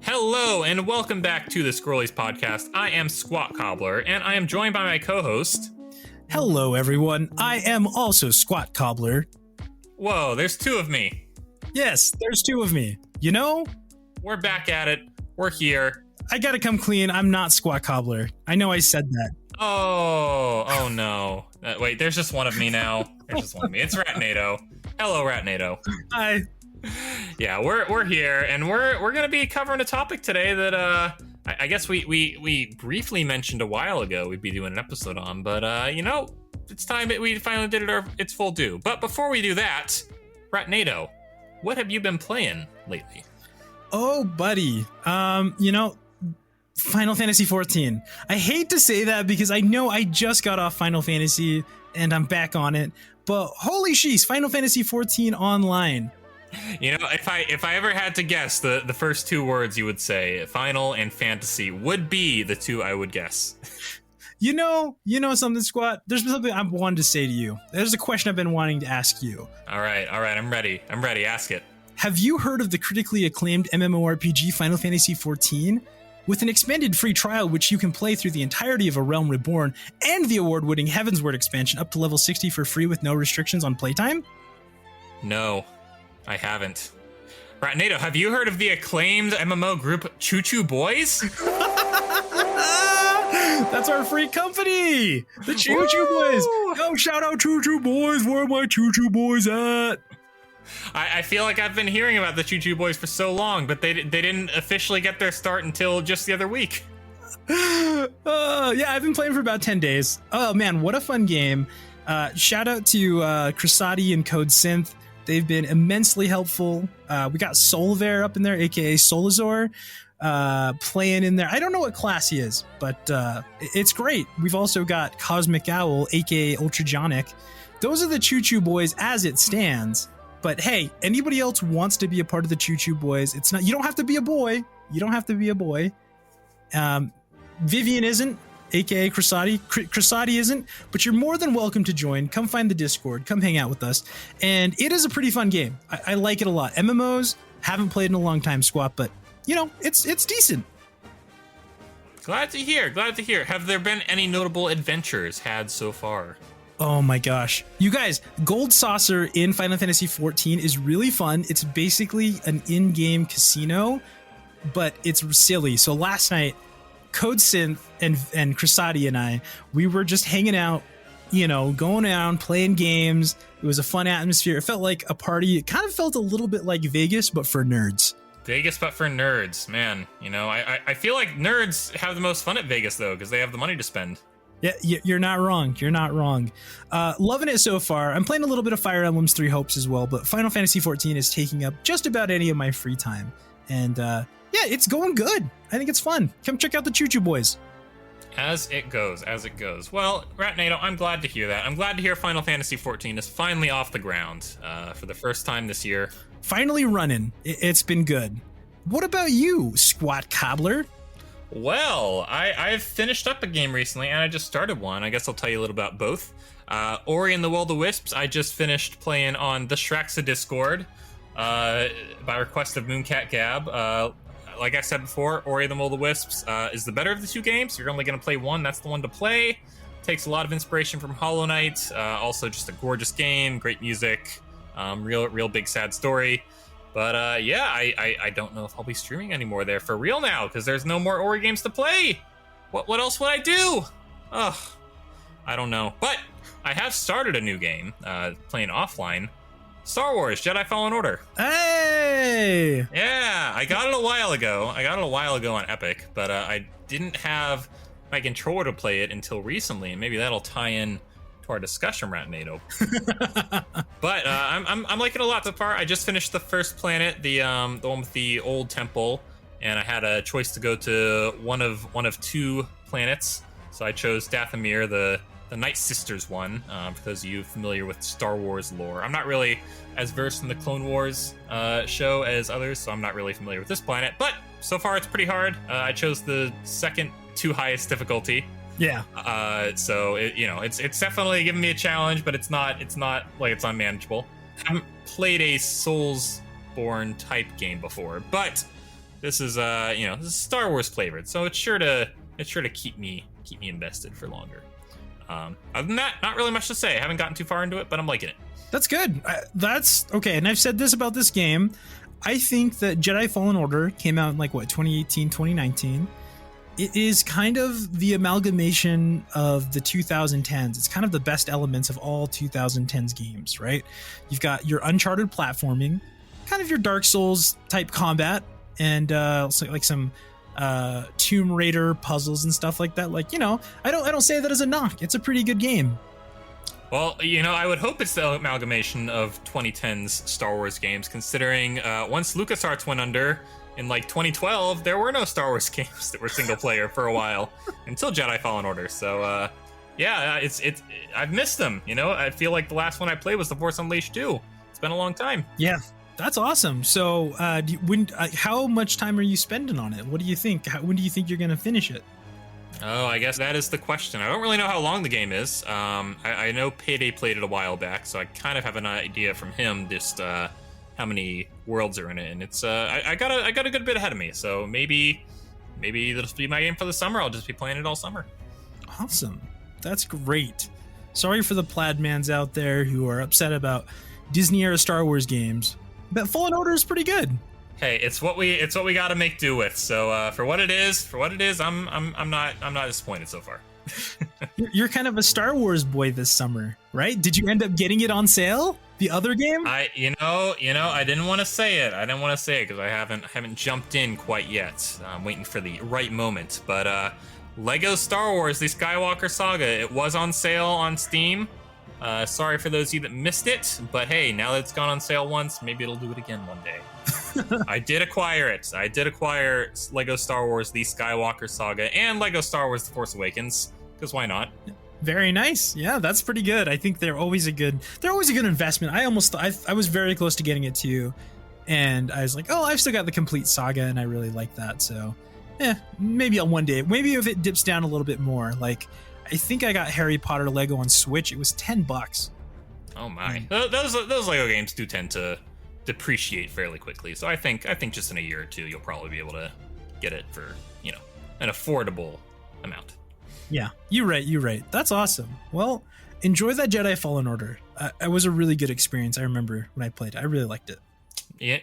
Hello, and welcome back to the Scrollies podcast. I am SqatCobblr, and I am joined by my co-host. Hello, everyone. I am also SqatCobblr. Whoa, there's two of me. Yes, there's two of me. You know? We're back at it. We're here. I gotta come clean. I'm not SqatCobblr. I know I said that. Oh no. Wait, there's just one of me now. There's just one of me. It's Ratnado. Hello, Ratnado. Hi. Yeah, we're here, and we're gonna be covering a topic today that I guess we briefly mentioned a while ago we'd be doing an episode on, but it's time that we finally did its full due. But before we do that, Ratnado, what have you been playing lately? Oh, buddy. Final Fantasy 14. I hate to say that because I know I just got off Final Fantasy and I'm back on it, but holy sheesh, Final Fantasy 14 Online. You know, if I ever had to guess, the first two words you would say, final and fantasy, would be the two I would guess. You know something, Squat? There's something I wanted to say to you. There's a question I've been wanting to ask you. All right, I'm ready. Ask it. Have you heard of the critically acclaimed MMORPG Final Fantasy XIV? With an expanded free trial which you can play through the entirety of A Realm Reborn and the award-winning Heavensward expansion up to level 60 for free with no restrictions on playtime? No, I haven't. Ratnado, have you heard of the acclaimed MMO group Choo Choo Boys? That's our free company! The Choo Choo Boys! Yo, shout out Choo Choo Boys! Where are my Choo Choo Boys at? I feel like I've been hearing about the Choo Choo Boys for so long, but they didn't officially get their start until just the other week. Yeah, I've been playing for about 10 days. Oh man, what a fun game. Shout out to Crisati and Code Synth. They've been immensely helpful. We got Solver up in there, aka Solazor, playing in there. I don't know what class he is, but it's great. We've also got Cosmic Owl, aka Ultrajonic. Those are the Choo Choo Boys as it stands. But hey, anybody else wants to be a part of the Choo Choo Boys, it's not. You don't have to be a boy. Vivian isn't, aka Crisati. Crisati isn't, but you're more than welcome to join. Come find the Discord. Come hang out with us. And it is a pretty fun game. I like it a lot. MMOs, haven't played in a long time, Squat, but it's decent. Glad to hear. Have there been any notable adventures had so far? Oh my gosh. You guys, Gold Saucer in Final Fantasy XIV is really fun. It's basically an in-game casino, but it's silly. So last night, Code Synth and Crisati and we were just hanging out, going around, playing games. It was a fun atmosphere. It felt like a party. It kind of felt a little bit like Vegas, but for nerds. Vegas, but for nerds, man. I feel like nerds have the most fun at Vegas, though, because they have the money to spend. Yeah, you're not wrong. Loving it so far. I'm playing a little bit of Fire Emblems 3 Hopes as well, but Final Fantasy XIV is taking up just about any of my free time. And it's going good. I think it's fun. Come check out the Choo Choo Boys. As it goes. Well, Ratnado, I'm glad to hear that. I'm glad to hear Final Fantasy XIV is finally off the ground for the first time this year. Finally running. It's been good. What about you, SqatCobblr? Well, I've finished up a game recently, and I just started one. I guess I'll tell you a little about both. Ori and the Will of the Wisps, I just finished playing on the Shraxa Discord by request of Mooncat Gab. Like I said before, Ori and the Will of the Wisps is the better of the two games. You're only going to play one. That's the one to play. Takes a lot of inspiration from Hollow Knight. Also just a gorgeous game, great music, real big sad story. But I don't know if I'll be streaming anymore there for real now, because there's no more Ori games to play. What else would I do? Ugh, I don't know. But I have started a new game, playing offline. Star Wars Jedi Fallen Order. Hey! Yeah, I got it a while ago. On Epic, but I didn't have my controller to play it until recently, and maybe that'll tie in to our discussion, Ratnado. But I'm liking it a lot so far. I just finished the first planet, the one with the old temple, and I had a choice to go to one of two planets. So I chose Dathomir, the Night Sisters one. For those of you familiar with Star Wars lore, I'm not really as versed in the Clone Wars show as others, so I'm not really familiar with this planet. But so far, it's pretty hard. I chose the second to highest difficulty. Yeah. So it's definitely giving me a challenge, but it's not like it's unmanageable. I haven't played a Soulsborne type game before, but this is this is Star Wars flavored, so it's sure to keep me invested for longer. Other than that, not really much to say. I haven't gotten too far into it, but I'm liking it. That's good. That's okay. And I've said this about this game. I think that Jedi Fallen Order came out in 2018, 2019. It is kind of the amalgamation of the 2010s. It's kind of the best elements of all 2010s games, right? You've got your Uncharted platforming, kind of your Dark Souls type combat, and some Tomb Raider puzzles and stuff like that. I don't say that as a knock. It's a pretty good game. Well, I would hope it's the amalgamation of 2010's Star Wars games, considering once LucasArts went under in 2012, there were no Star Wars games that were single player for a while until Jedi Fallen Order. So, I've missed them. I feel like the last one I played was The Force Unleashed 2. It's been a long time. Yeah, that's awesome. So, how much time are you spending on it? What do you think? When do you think you're going to finish it? Oh, I guess that is the question. I don't really know how long the game is. I know Payday played it a while back, so I kind of have an idea from him just how many worlds are in it, and it's I got a good bit ahead of me. So maybe that'll be my game for the summer. I'll just be playing it all summer. Awesome, that's great. Sorry for the plaid mans out there who are upset about Disney era Star Wars games, but Fallen Order is pretty good. Hey, it's what we got to make do with. So for what it is, I'm not disappointed so far. You're kind of a Star Wars boy this summer, right? Did you end up getting it on sale? The other game? I didn't want to say it. I didn't want to say it because I haven't jumped in quite yet. I'm waiting for the right moment. But Lego Star Wars: The Skywalker Saga, it was on sale on Steam. Sorry for those of you that missed it, but hey, now that it's gone on sale once, maybe it'll do it again one day. I did acquire it. I did acquire Lego Star Wars: The Skywalker Saga and Lego Star Wars: The Force Awakens, because why not? Very nice. Yeah, that's pretty good. I think they're always a good investment. I was very close to getting it too, and I was like, oh, I've still got the complete saga, and I really like that. So, maybe on one day, maybe if it dips down a little bit more. I think I got Harry Potter Lego on Switch. It was $10. Oh my, those Lego games do tend to depreciate fairly quickly. So I think just in a year or two, you'll probably be able to get it for an affordable amount. Yeah, you're right. That's awesome. Well, enjoy that Jedi Fallen Order. It was a really good experience. I remember when I played it. I really liked it. Yeah,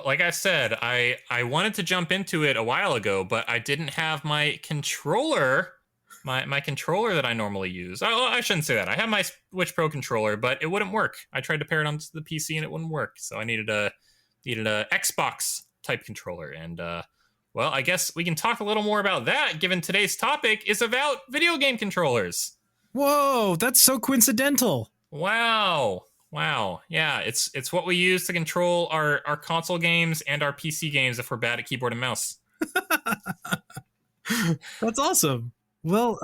like I said, I wanted to jump into it a while ago, but I didn't have my controller, my controller that I normally use. I shouldn't say that. I have my Switch Pro controller, but it wouldn't work. I tried to pair it onto the PC and it wouldn't work. So I needed a Xbox type controller, and well, I guess we can talk a little more about that, given today's topic is about video game controllers. Whoa, that's so coincidental. Wow. Yeah, it's what we use to control our console games and our PC games if we're bad at keyboard and mouse. That's awesome. Well,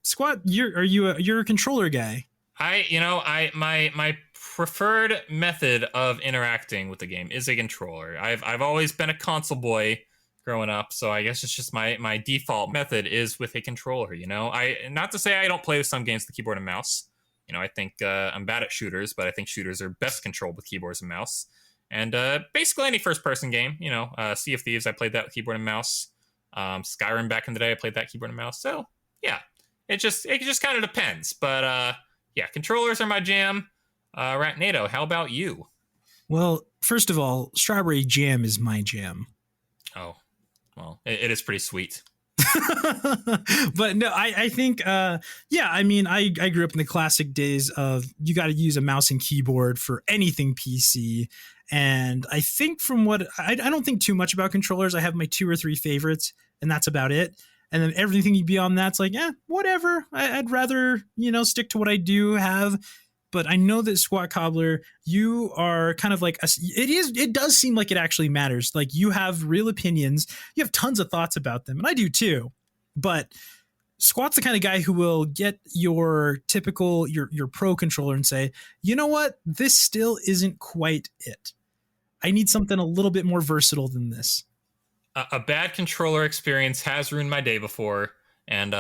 Squat, you're a controller guy. My preferred method of interacting with the game is a controller. I've always been a console boy growing up, so I guess it's just my default method is with a controller. I not to say I don't play with some games with keyboard and mouse. I think I'm bad at shooters, but I think shooters are best controlled with keyboards and mouse. And basically any first-person game, Sea of Thieves, I played that with keyboard and mouse. Skyrim back in the day, I played that keyboard and mouse. So yeah, it just kind of depends. But yeah, controllers are my jam. Ratnado, how about you? Well, first of all, strawberry jam is my jam. Oh. Well, it is pretty sweet. But no, I think, I grew up in the classic days of you got to use a mouse and keyboard for anything PC. And I think from what I don't think too much about controllers. I have my 2 or 3 favorites, and that's about it. And then everything beyond that's whatever. I'd rather, stick to what I do have. But I know that SqatCobblr, you are kind of like it does seem like it actually matters. Like, you have real opinions, you have tons of thoughts about them, and I do too. But Squat's the kind of guy who will get your typical your pro controller and say, you know what, this still isn't quite it. I need something a little bit more versatile than this. A bad controller experience has ruined my day before, and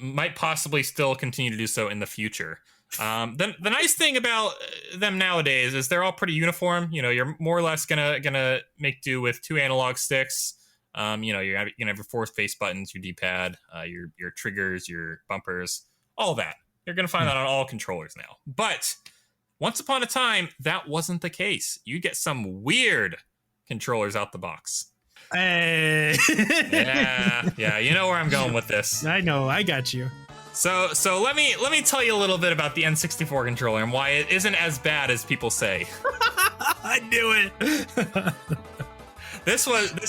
might possibly still continue to do so in the future. The nice thing about them nowadays is they're all pretty uniform. You're more or less gonna make do with 2 analog sticks. You're gonna have your 4 face buttons, your D-pad, your triggers, your bumpers, all that. You're gonna find that on all controllers now. But once upon a time, that wasn't the case. You get some weird controllers out the box. Hey. Yeah, you know where I'm going with this. I know, I got you. So let me tell you a little bit about the N64 controller and why it isn't as bad as people say. I knew it. This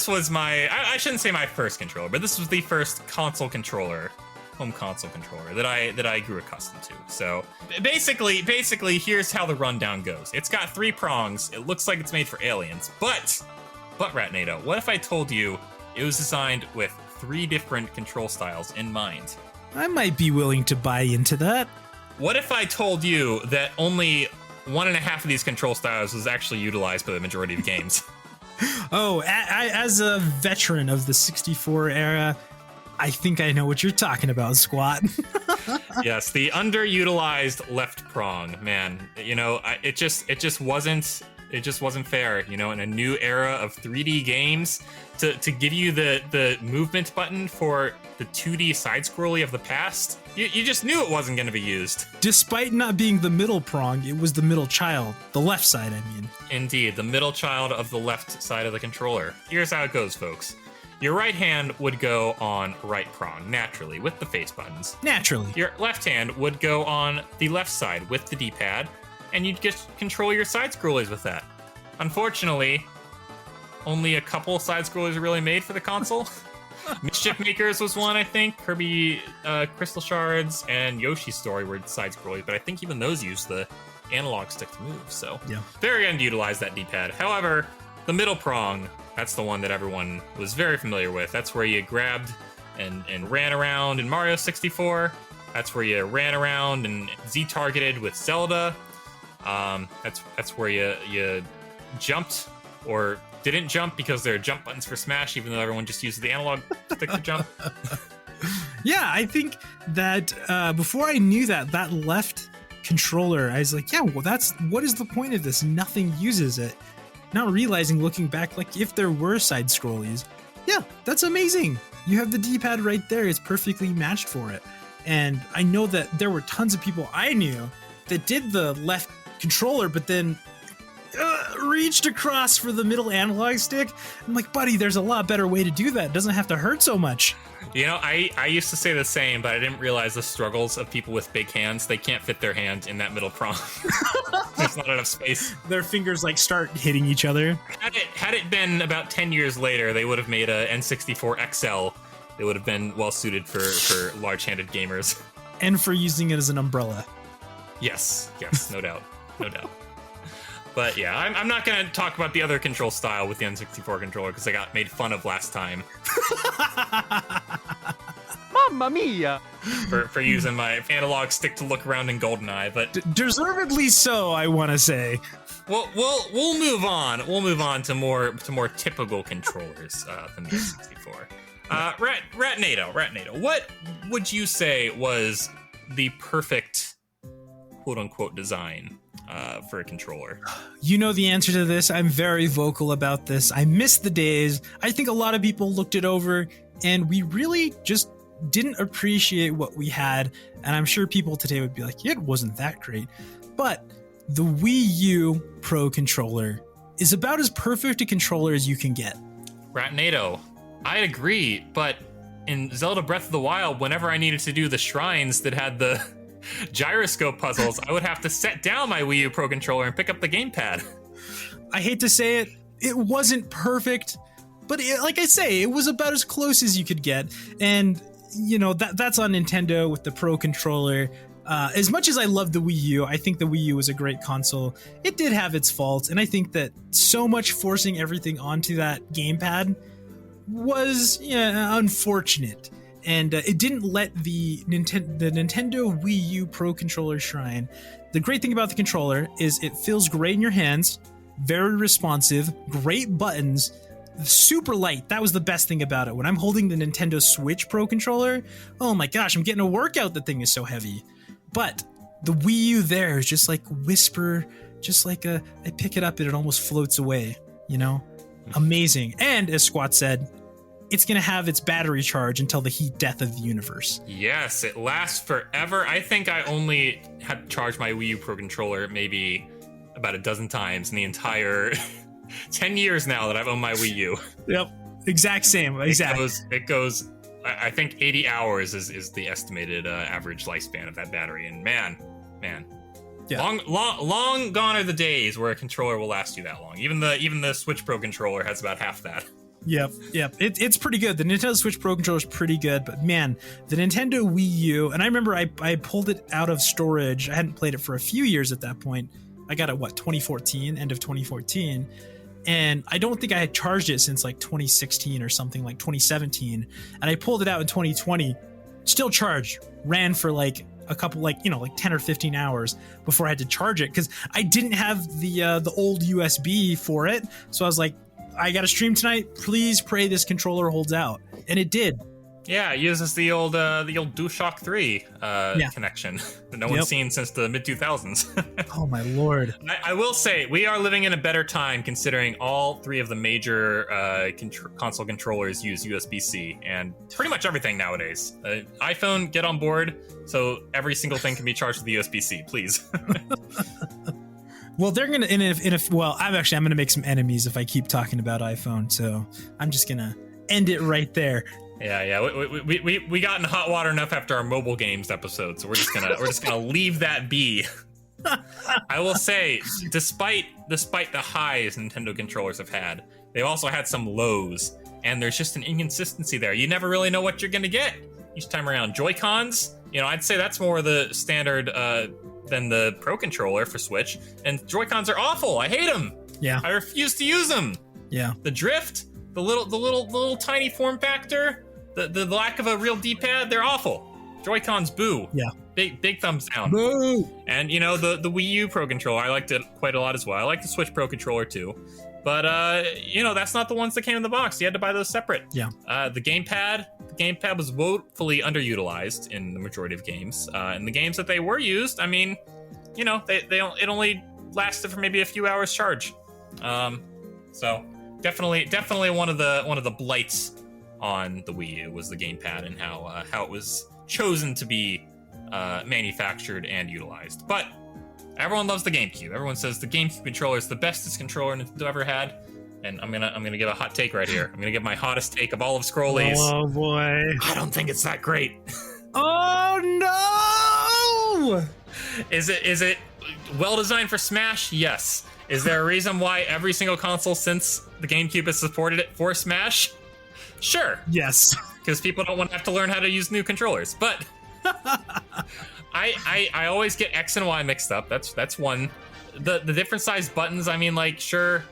was my, I shouldn't say my first controller, but this was the first console controller, home console controller that I grew accustomed to. So basically here's how the rundown goes. It's got 3 prongs. It looks like it's made for aliens, but Ratnado, what if I told you it was designed with 3 different control styles in mind? I might be willing to buy into that. What if I told you that only 1.5 of these control styles was actually utilized by the majority of games? Oh, as a veteran of the 64 era, I think I know what you're talking about, Squat. Yes, the underutilized left prong, man. It just wasn't fair. In a new era of 3D games, to give you the movement button for the 2D side scrolly of the past, you just knew it wasn't going to be used. Despite not being the middle prong, it was the middle child, the left side, I mean. Indeed, the middle child of the left side of the controller. Here's how it goes, folks. Your right hand would go on right prong, naturally, with the face buttons. Naturally. Your left hand would go on the left side with the D-pad, and you'd just control your side scrollers with that. Unfortunately, only a couple side scrollers are really made for the console. Mischief Makers was one, I think. Kirby Crystal Shards and Yoshi's Story were side scrollers, but I think even those use the analog stick to move, so yeah. Very underutilized, that D-pad. However, the middle prong, that's the one that everyone was very familiar with. That's where you grabbed and ran around in Mario 64. That's where you ran around and Z-targeted with Zelda. That's where you jumped or didn't jump because there are jump buttons for Smash, even though everyone just uses the analog stick to jump. Yeah, I think that before I knew that left controller, I was like, yeah, well, what is the point of this? Nothing uses it. Not realizing, looking back, like if there were side scrollies, yeah, that's amazing. You have the D-pad right there. It's perfectly matched for it. And I know that there were tons of people I knew that did the left controller, but then reached across for the middle analog stick. I'm like, buddy, there's a lot better way to do that. It doesn't have to hurt so much. I used to say the same, but I didn't realize the struggles of people with big hands. They can't fit their hand in that middle prong. There's not enough space. Their fingers start hitting each other. Had it been about 10 years later, they would have made a N64 XL. They would have been well suited for large-handed gamers. And for using it as an umbrella. Yes, no doubt. But yeah, I'm not going to talk about the other control style with the N64 controller because I got made fun of last time. Mamma mia! For using my analog stick to look around in GoldenEye, but deservedly so, I want to say. We'll move on. We'll move on to more typical controllers than the N64. Ratnado, what would you say was the perfect quote-unquote design for a controller? You know the answer to this. I'm very vocal about this. I miss the days. I think a lot of people looked it over and we really just didn't appreciate what we had. And I'm sure people today would be like, yeah, it wasn't that great. But the Wii U Pro controller is about as perfect a controller as you can get. Ratnado, I agree, but in Zelda Breath of the Wild, whenever I needed to do the shrines that had the gyroscope puzzles, I would have to set down my Wii U Pro controller and pick up the gamepad. I hate to say it, it wasn't perfect, but like I say, it was about as close as you could get. And that's on Nintendo with the Pro controller. As much as I love the Wii U, I think the Wii U was a great console. It did have its faults, and I think that so much forcing everything onto that gamepad was unfortunate. And it didn't let the Nintendo Wii U Pro controller shine. The great thing about the controller is it feels great in your hands, very responsive, great buttons, super light. That was the best thing about it. When I'm holding the Nintendo Switch Pro Controller, oh my gosh, I'm getting a workout. The thing is so heavy. But the Wii U there is just like whisper, just like I pick it up and it almost floats away, you know? Amazing. And as Squat said, it's going to have its battery charge until the heat death of the universe. Yes, it lasts forever. I think I only had charged my Wii U Pro Controller maybe about a dozen times in the entire 10 years now that I've owned my Wii U. Yep. Exact same. Exactly. It goes, I think 80 hours is the estimated average lifespan of that battery. And man. Yeah. Long gone are the days where a controller will last you that long. Even the Switch Pro Controller has about half that. Yep. It's pretty good. The Nintendo Switch Pro Controller is pretty good, but man, the Nintendo Wii U, and I remember I pulled it out of storage. I hadn't played it for a few years at that point. I got it, 2014, end of 2014. And I don't think I had charged it since like 2016 or something, like 2017. And I pulled it out in 2020, still charged, ran for like a couple, like 10 or 15 hours before I had to charge it because I didn't have the old USB for it. So I was like, I got to stream tonight. Please pray this controller holds out. And it did. Yeah, it uses the old DualShock 3 connection that no one's seen since the mid-2000s. Oh, my lord. I will say, we are living in a better time considering all three of the major console controllers use USB-C, and pretty much everything nowadays. iPhone, get on board, so every single thing can be charged with USB-C, please. Well, they're gonna I'm gonna make some enemies if I keep talking about iPhone, so I'm just gonna end it right there. Yeah. We got in hot water enough after our mobile games episode, so we're just gonna leave that be. I will say, despite the highs Nintendo controllers have had, they've also had some lows, and there's just an inconsistency there. You never really know what you're gonna get each time around. Joy-Cons, I'd say that's more the standard than the Pro Controller for Switch, and Joy-Cons are awful. I hate them. Yeah, I refuse to use them. Yeah, the drift, the little tiny form factor, the lack of a real D-pad, they're awful. Joy-Cons, boo. Yeah, big thumbs down. Boo. And the Wii U Pro Controller, I liked it quite a lot as well. I like the Switch Pro Controller too, but that's not the ones that came in the box. You had to buy those separate. Yeah. The gamepad was woefully underutilized in the majority of games. And the games that they were used, I mean, it only lasted for maybe a few hours charge. So definitely one of the blights on the Wii U was the gamepad and how it was chosen to be manufactured and utilized. But everyone loves the GameCube. Everyone says the GameCube controller is the bestest controller Nintendo ever had. And I'm gonna give a hot take right here. I'm gonna give my hottest take of all of Scrollies. Oh boy! I don't think it's that great. Oh no! Is it well designed for Smash? Yes. Is there a reason why every single console since the GameCube has supported it for Smash? Sure. Yes. Because people don't want to have to learn how to use new controllers. But I always get X and Y mixed up. That's one. The different size buttons, I mean, like, sure.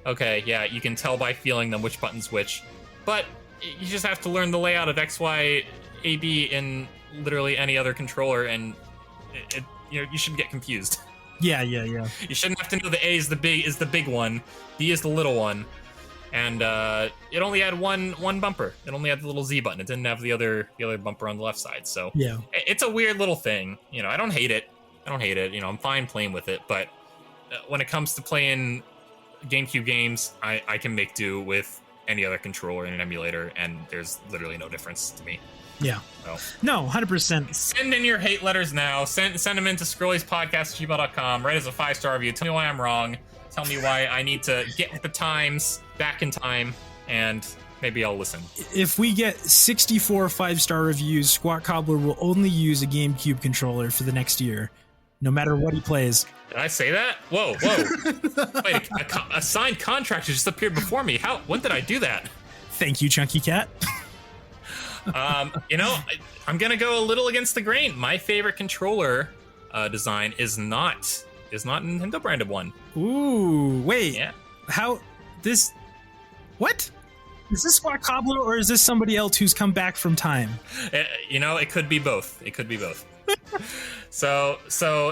Okay, yeah, you can tell by feeling them which button's which. But you just have to learn the layout of X, Y, A, B in literally any other controller, and you shouldn't get confused. Yeah. You shouldn't have to know the A is the big one, B is the little one, and it only had one bumper. It only had the little Z button. It didn't have the other bumper on the left side. So yeah, it's a weird little thing. I don't hate it. I'm fine playing with it, but when it comes to playing GameCube games, I can make do with any other controller in an emulator, and there's literally no difference to me. Yeah. So, no, 100%. Send in your hate letters now. Send them into scrolliespodcast@gmail.com. Write us a 5-star review. Tell me why I'm wrong. Tell me why I need to get with the times, back in time, and maybe I'll listen. If we get 64 5-star reviews, SqatCobblr will only use a GameCube controller for the next year, no matter what he plays. Did I say that? Whoa. Wait, a signed contract just appeared before me. When did I do that? Thank you, Chunky Cat. I'm gonna go a little against the grain. My favorite controller design is not a Nintendo branded one. Ooh, wait. Yeah. What? Is this SqatCobblr or is this somebody else who's come back from time? It could be both. So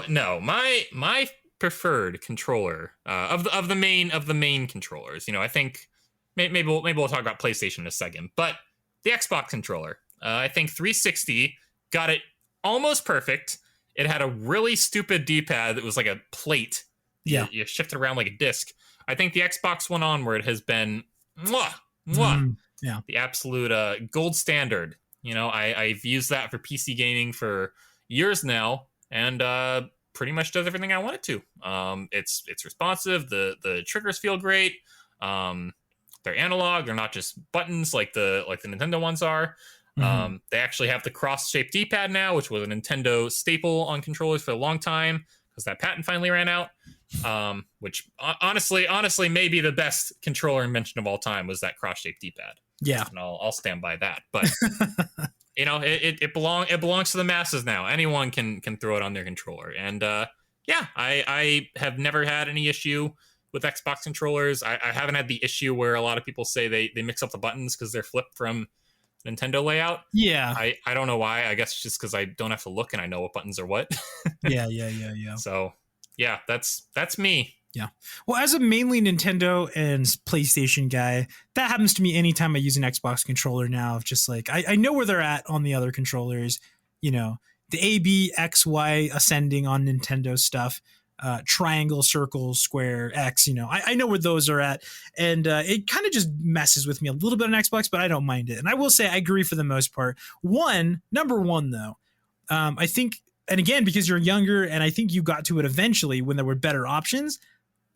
no, my preferred controller of the main controllers. I think maybe we'll talk about PlayStation in a second. But the Xbox controller, I think 360 got it almost perfect. It had a really stupid D-pad that was like a plate. Yeah. You shift it around like a disc. I think the Xbox One onward has been the absolute gold standard. I've used that for PC gaming for years now, and pretty much does everything I want it to. It's responsive. The triggers feel great. They're analog. They're not just buttons like the Nintendo ones are. They actually have the cross-shaped D-pad now, which was a Nintendo staple on controllers for a long time because that patent finally ran out. Which honestly may be the best controller invention of all time was that cross-shaped D-pad. Yeah, and I'll stand by that. But it belongs to the masses now. Anyone can throw it on their controller, and I have never had any issue with Xbox controllers. I haven't had the issue where a lot of people say they mix up the buttons because they're flipped from Nintendo layout. Yeah. I don't know why. I guess just because I don't have to look and I know what buttons are what. Yeah. So yeah, that's me. Yeah. Well, as a mainly Nintendo and PlayStation guy, that happens to me anytime I use an Xbox controller now. Of just like I know where they're at on the other controllers. The A, B, X, Y ascending on Nintendo stuff. Triangle, circle, square, X, I know where those are at. And it kind of just messes with me a little bit on Xbox, but I don't mind it. And I will say I agree for the most part. Number one, though, I think, and again, because you're younger, and I think you got to it eventually when there were better options,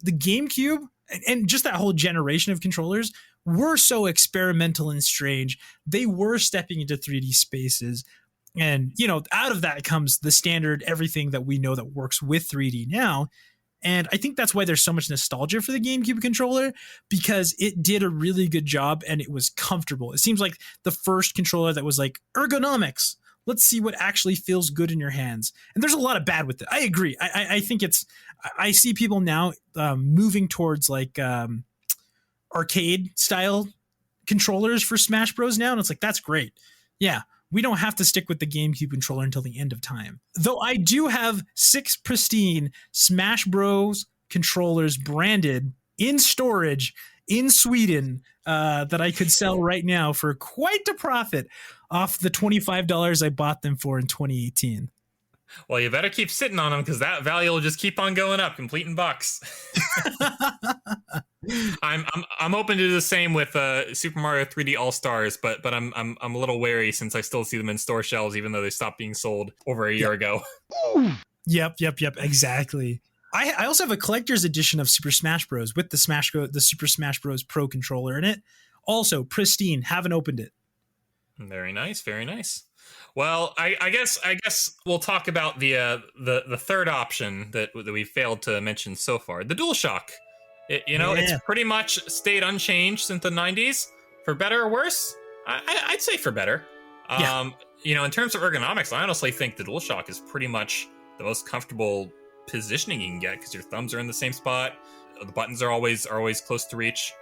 the GameCube and just that whole generation of controllers were so experimental and strange. They were stepping into 3D spaces. And, out of that comes the standard, everything that we know that works with 3D now. And I think that's why there's so much nostalgia for the GameCube controller, because it did a really good job and it was comfortable. It seems like the first controller that was like ergonomics. Let's see what actually feels good in your hands. And there's a lot of bad with it. I agree. I think I see people now moving towards like arcade style controllers for Smash Bros. Now. And it's like, that's great. Yeah. We don't have to stick with the GameCube controller until the end of time. Though I do have 6 pristine Smash Bros. Controllers branded in storage in Sweden that I could sell right now for quite a profit off the $25 I bought them for in 2018. Well, you better keep sitting on them because that value will just keep on going up, complete in bucks. I'm hoping to do the same with Super Mario 3D All Stars, but I'm a little wary since I still see them in store shelves, even though they stopped being sold over a year ago. Yep, exactly. I also have a collector's edition of Super Smash Bros. With the Super Smash Bros. Pro controller in it. Also pristine. Haven't opened it. Very nice, very nice. Well, I guess we'll talk about the third option that we failed to mention so far, the DualShock. It's pretty much stayed unchanged since the 90s, for better or worse. I'd say for better. In terms of ergonomics, I honestly think the DualShock is pretty much the most comfortable positioning you can get because your thumbs are in the same spot, the buttons are always close to reach.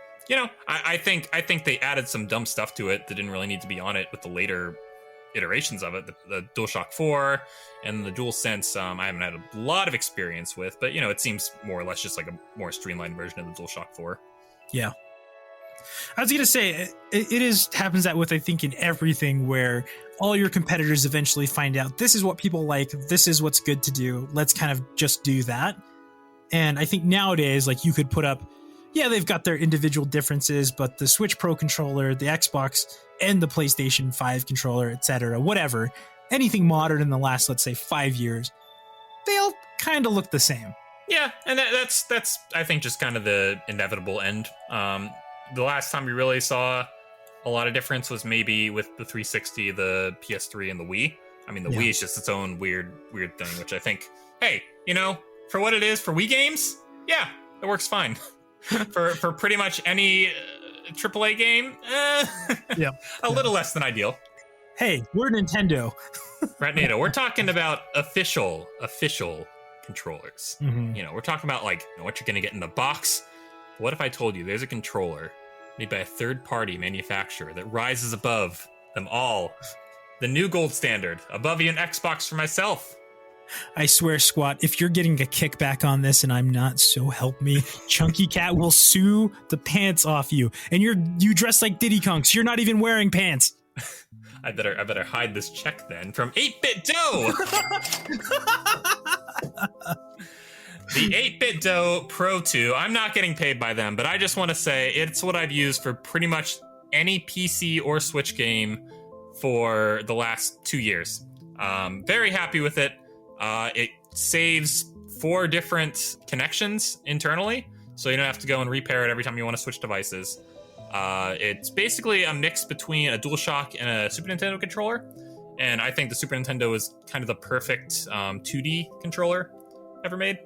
I think they added some dumb stuff to it that didn't really need to be on it with the later iterations of it, the DualShock 4 and the DualSense. I haven't had a lot of experience with, but it seems more or less just like a more streamlined version of the DualShock 4. Yeah, I was gonna say it happens that with, I think, in everything where all your competitors eventually find out this is what people like, this is what's good to do, let's kind of just do that. And I think nowadays, like, you could put up, they've got their individual differences, but the Switch Pro controller, the Xbox and the PlayStation 5 controller, etc., whatever, anything modern in the last, let's say, 5 years, they all kind of look the same. Yeah, and that's I think just kind of the inevitable end. The last time we really saw a lot of difference was maybe with the 360, the PS3, and the Wii. I mean, the Wii is just its own weird thing, which I think, hey, for what it is for Wii games, it works fine. for pretty much any AAA game, a little less than ideal. Hey, we're Nintendo. Ratnado, we're talking about official controllers. Mm-hmm. We're talking about like what you're gonna get in the box. What if I told you there's a controller made by a third-party manufacturer that rises above them all, the new gold standard, above even Xbox for myself? I swear, Squat, if you're getting a kickback on this and I'm not, so help me, Chunky Cat will sue the pants off you. And you dress like Diddy Kong, so you're not even wearing pants. I better hide this check then from 8-Bit Dough. The 8-Bit Dough Pro 2. I'm not getting paid by them, but I just want to say it's what I've used for pretty much any PC or Switch game for the last 2 years. Very happy with it. It saves 4 different connections internally, so you don't have to go and repair it every time you want to switch devices. It's basically a mix between a DualShock and a Super Nintendo controller, and I think the Super Nintendo is kind of the perfect 2D controller ever made.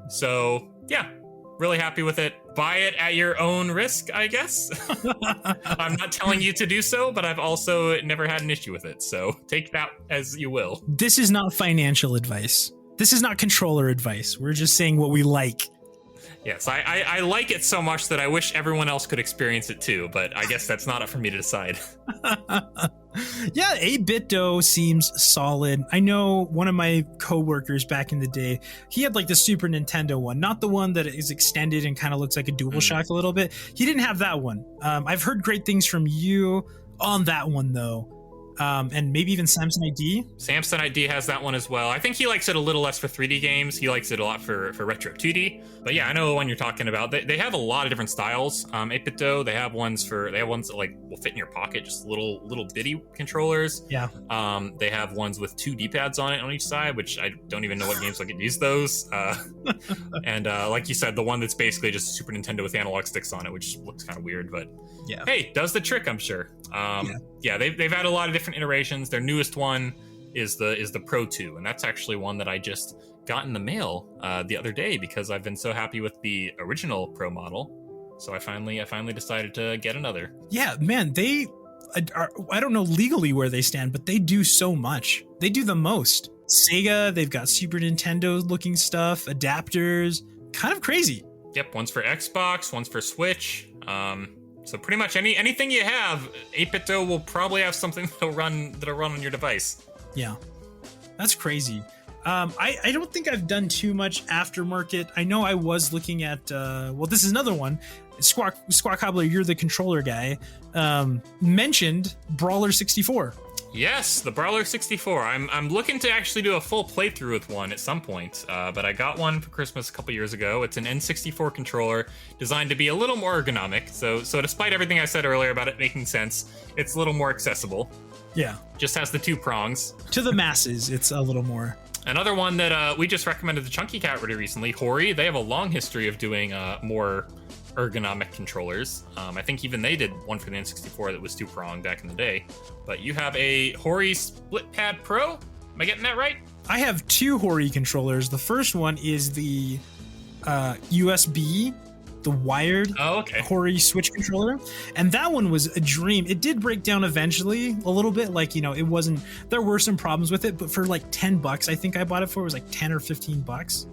So, yeah, really happy with it. Buy it at your own risk, I guess. I'm not telling you to do so, but I've also never had an issue with it, so take that as you will. This is not financial advice. This is not controller advice. We're just saying what we like. Yes, I like it so much that I wish everyone else could experience it too, but I guess that's not up for me to decide. Yeah, 8-Bit Dough seems solid. I know one of my coworkers back in the day, he had like the Super Nintendo one, not the one that is extended and kind of looks like a DualShock a little bit. He didn't have that one. I've heard great things from you on that one though. And maybe even Samson ID. Samson ID has that one as well. I think he likes it a little less for 3D games. He likes it a lot for retro 2D. But yeah, I know the one you're talking about. They have a lot of different styles. 8-Bit Dough, they have ones that like will fit in your pocket, just little bitty controllers. Yeah. They have ones with 2 D-pads on it on each side, which I don't even know what games I could use those. And like you said, the one that's basically just a Super Nintendo with analog sticks on it, which looks kind of weird, but yeah, hey, does the trick, I'm sure. Yeah, they've had a lot of different iterations. Their newest one is the Pro 2, and that's actually one that I just got in the mail the other day because I've been so happy with the original Pro model. So I finally decided to get another. Yeah, man, they are, I don't know legally where they stand, but they do so much. They do the most. Sega, they've got Super Nintendo looking stuff, adapters, kind of crazy. Yep, one's for Xbox, one's for Switch. So pretty much anything you have, 8-Bit Dough will probably have something that'll run on your device. Yeah, that's crazy. I don't think I've done too much aftermarket. I know I was looking at, well, this is another one. SqatCobblr, you're the controller guy, mentioned Brawler 64. Yes, the Brawler 64. I'm looking to actually do a full playthrough with one at some point, but I got one for Christmas a couple years ago. It's an N64 controller designed to be a little more ergonomic. So despite everything I said earlier about it making sense, it's a little more accessible. Yeah. Just has the 2 prongs. To the masses, it's a little more. Another one that we just recommended the Chunky Cat really recently, Hori. They have a long history of doing more ergonomic controllers. I think even they did one for the N64 that was 2-pronged back in the day. But you have a Hori Split Pad Pro? Am I getting that right? I have 2 Hori controllers. The first one is the USB, the wired Hori Switch controller. And that one was a dream. It did break down eventually a little bit. Like, it wasn't, there were some problems with it, but for like $10, I think I bought it for, it was like 10 or $15.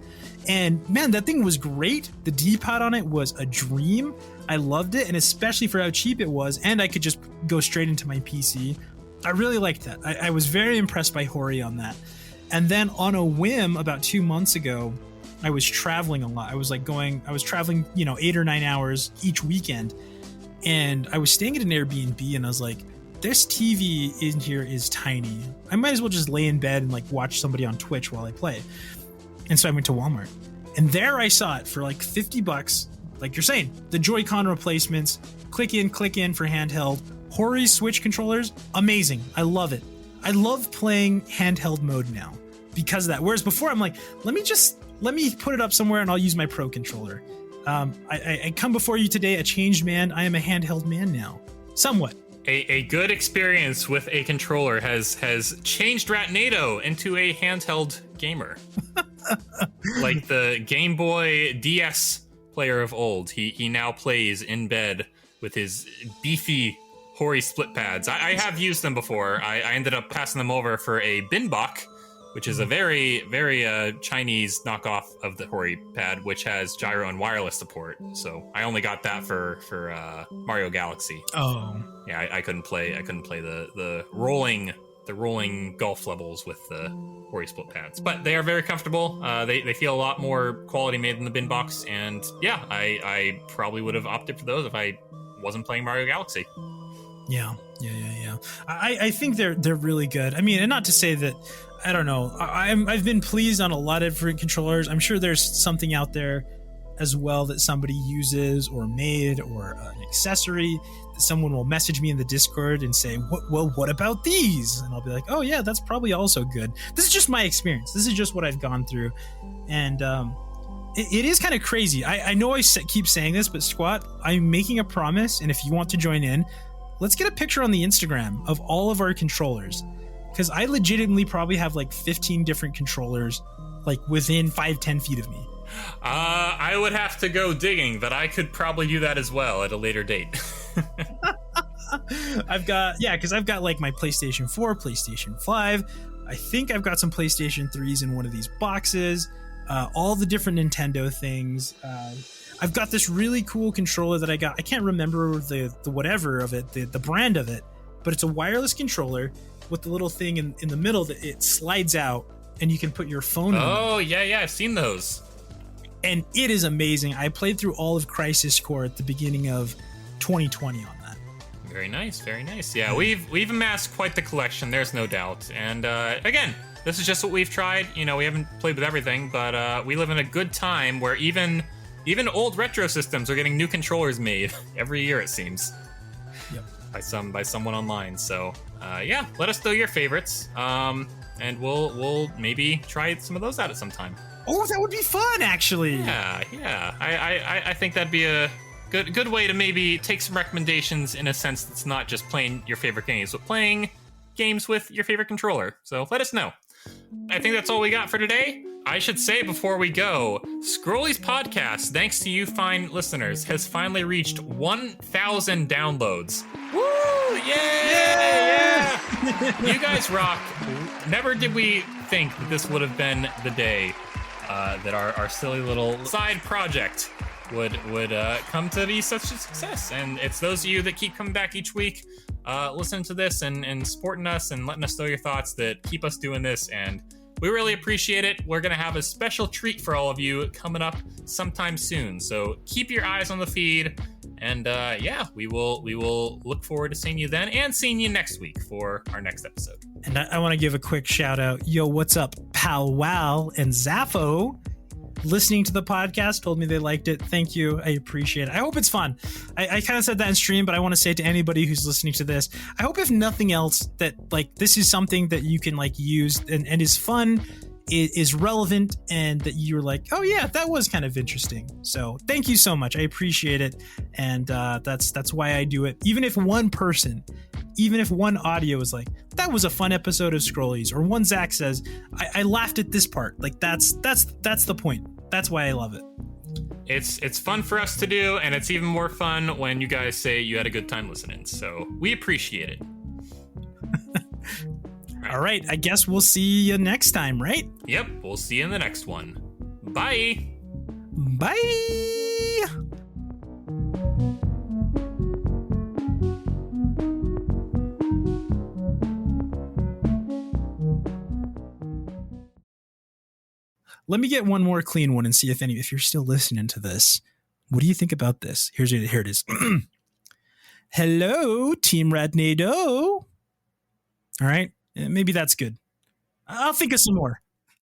And man, that thing was great. The D-pad on it was a dream. I loved it, and especially for how cheap it was, and I could just go straight into my PC. I really liked that. I was very impressed by Hori on that. And then on a whim, about 2 months ago, I was traveling a lot. I was traveling, 8 or 9 hours each weekend. And I was staying at an Airbnb, and I was like, this TV in here is tiny. I might as well just lay in bed and like watch somebody on Twitch while I play. And so I went to Walmart, and there I saw it for like $50. Like you're saying, the Joy-Con replacements, click in for handheld, Hori Switch controllers, amazing. I love it. I love playing handheld mode now because of that. Whereas before I'm like, let me put it up somewhere and I'll use my Pro controller. I come before you today, a changed man. I am a handheld man now, somewhat. A good experience with a controller has changed Ratnado into a handheld gamer. Like the Game Boy DS player of old. He now plays in bed with his beefy Hori split pads. I have used them before. I ended up passing them over for a Binbok, which is a very, very Chinese knockoff of the Hori pad, which has gyro and wireless support. So I only got that for Mario Galaxy. Oh. Yeah, I couldn't play the rolling the rolling golf levels with the Ori split pads. But they are very comfortable. They feel a lot more quality made than the bin box, and yeah, I probably would have opted for those if I wasn't playing Mario Galaxy. Yeah. I think they're really good. I mean, and not to say that, I don't know. I've been pleased on a lot of different controllers. I'm sure there's something out there as well that somebody uses or made, or an accessory that someone will message me in the Discord and say, what about these? And I'll be like, oh yeah, that's probably also good. This is just my experience. This is just what I've gone through. And it is kind of crazy. I know I keep saying this, but Squat, I'm making a promise, and if you want to join in, let's get a picture on the Instagram of all of our controllers, because I legitimately probably have like 15 different controllers like within 5-10 feet of me. I would have to go digging, but I could probably do that as well at a later date. because I've got like my PlayStation 4, PlayStation 5. I think I've got some PlayStation 3s in one of these boxes. All the different Nintendo things. I've got this really cool controller that I got. I can't remember the whatever of it, the brand of it, but it's a wireless controller with the little thing in the middle that it slides out and you can put your phone on. Oh, yeah, I've seen those. And it is amazing. I played through all of Crisis Core at the beginning of 2020 on that. Very nice. Yeah, we've amassed quite the collection, there's no doubt. And again, this is just what we've tried. You know, we haven't played with everything, but we live in a good time where even old retro systems are getting new controllers made every year, it seems. Yep. By someone online. So yeah, let us know your favorites, and we'll maybe try some of those out at some time. Oh, that would be fun, actually. Yeah. I think that'd be a good way to maybe take some recommendations in a sense that's not just playing your favorite games, but playing games with your favorite controller. So let us know. I think that's all we got for today. I should say before we go, Scrolly's podcast, thanks to you fine listeners, has finally reached 1,000 downloads. Woo! Yeah! You guys rock. Never did we think that this would have been the day that our silly little side project would come to be such a success. And it's those of you that keep coming back each week, listening to this and supporting us and letting us know your thoughts that keep us doing this, and we really appreciate it. We're going to have a special treat for all of you coming up sometime soon. So keep your eyes on the feed. And yeah, we will look forward to seeing you then and seeing you next week for our next episode. And I want to give a quick shout out. Yo, what's up, Pal Wow and Zaffo? Listening to the podcast, told me they liked it. Thank you. I appreciate it. I hope it's fun. I kind of said that in stream, but I want to say it to anybody who's listening to this. I hope if nothing else that like this is something that you can like use and is fun, is relevant, and that you're like, oh yeah, that was kind of interesting. So thank you so much. I appreciate it. And that's why I do it. Even if one audio is like, that was a fun episode of Scrollies, or one Zach says, I laughed at this part. Like that's the point. That's why I love it. It's fun for us to do, and it's even more fun when you guys say you had a good time listening. So we appreciate it. All right, I guess we'll see you next time, right? Yep, we'll see you in the next one. Bye. Bye. Let me get one more clean one and see if you're still listening to this. What do you think about this? Here it is. Hello, Team Ratnado. All right, maybe that's good. I'll think of some more.